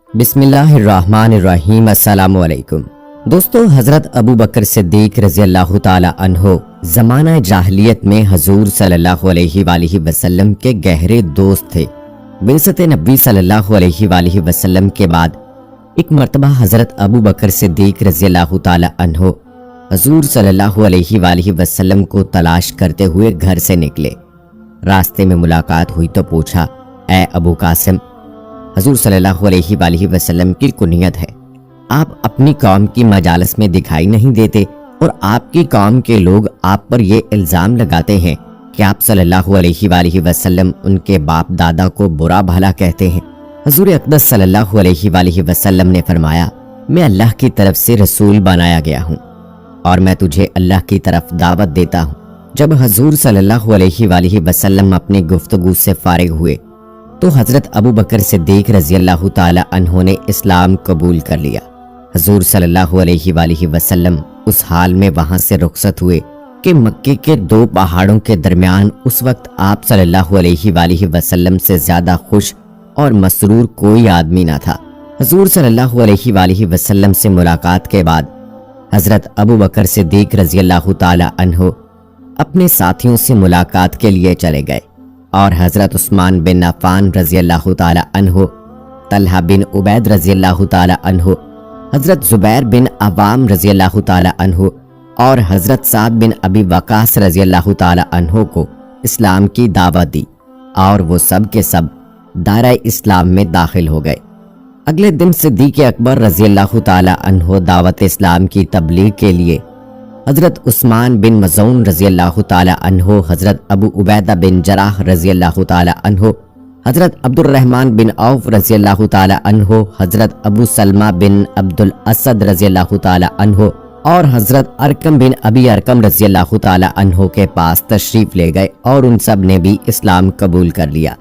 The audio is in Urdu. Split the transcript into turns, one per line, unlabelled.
بسم اللہ الرحمن الرحیم۔ السلام علیکم دوستو، حضرت ابو بکر صدیق رضی اللہ تعالی عنہ زمانہ جاہلیت میں حضور صلی اللہ علیہ وآلہ وسلم کے گہرے دوست تھے۔ بعثت نبی صلی اللہ علیہ وآلہ وسلم کے بعد ایک مرتبہ حضرت ابو بکر صدیق رضی اللہ تعالی عنہ حضور صلی اللہ علیہ وآلہ وسلم کو تلاش کرتے ہوئے گھر سے نکلے۔ راستے میں ملاقات ہوئی تو پوچھا، اے ابو قاسم، حضور صلی اللہ علیہ وآلہ وسلم کی کنیت ہے، آپ اپنی قوم کی مجالس میں دکھائی نہیں دیتے اور آپ کی قوم کے لوگ آپ پر یہ الزام لگاتے ہیں کہ آپ صلی اللہ علیہ وآلہ وسلم ان کے باپ دادا کو برا بھلا کہتے ہیں۔ حضور اقدس صلی اللہ علیہ وآلہ وسلم نے فرمایا، میں اللہ کی طرف سے رسول بنایا گیا ہوں اور میں تجھے اللہ کی طرف دعوت دیتا ہوں۔ جب حضور صلی اللہ علیہ وآلہ وسلم اپنی گفتگو سے فارغ ہوئے تو حضرت ابو بکر صدیق رضی اللہ تعالی عنہ نے اسلام قبول کر لیا۔ حضور صلی اللہ علیہ وآلہ وسلم اس حال میں وہاں سے رخصت ہوئے کہ مکے کے دو پہاڑوں کے درمیان اس وقت آپ صلی اللہ علیہ وآلہ وسلم سے زیادہ خوش اور مسرور کوئی آدمی نہ تھا۔ حضور صلی اللہ علیہ وآلہ وسلم سے ملاقات کے بعد حضرت ابو بکر صدیق رضی اللہ تعالی عنہ اپنے ساتھیوں سے ملاقات کے لیے چلے گئے اور حضرت عثمان بن عفان رضی اللہ تعالی عنہ، طلحہ بن عبید رضی اللہ تعالی عنہ، حضرت زبیر بن عوام رضی اللہ تعالی عنہ اور حضرت سعد بن ابی وقاص رضی اللہ تعالی عنہ کو اسلام کی دعوت دی اور وہ سب کے سب دائرہ اسلام میں داخل ہو گئے۔ اگلے دن صدیق اکبر رضی اللہ تعالی عنہ دعوت اسلام کی تبلیغ کے لیے حضرت عثمان بن مظعون رضی اللہ تعالی عنہ، حضرت ابو عبیدہ بن جراح رضی اللہ تعالی عنہ، حضرت عبد الرحمن بن عوف رضی اللہ تعالی عنہ، حضرت ابو سلمہ بن عبد الاسد رضی اللہ تعالی عنہ اور حضرت ارقم بن ابی ارقم رضی اللہ تعالی عنہ کے پاس تشریف لے گئے اور ان سب نے بھی اسلام قبول کر لیا۔